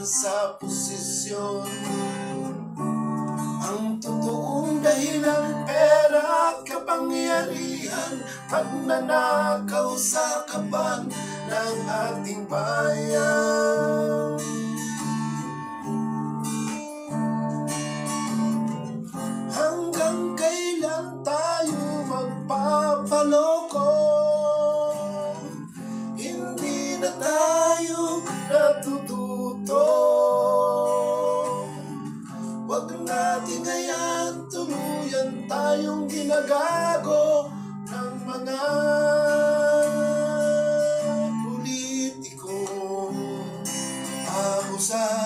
sa posisyon. Ang totoong dahilan, pera at kapangyarihan, pagnanakaw sa kaban ng ating bayan. Hanggang kailan tayo magpapaloko? Hindi na tayo natututo. Wag natin ngayon tuluyan tayong ginagago ng mga politiko. Ako sa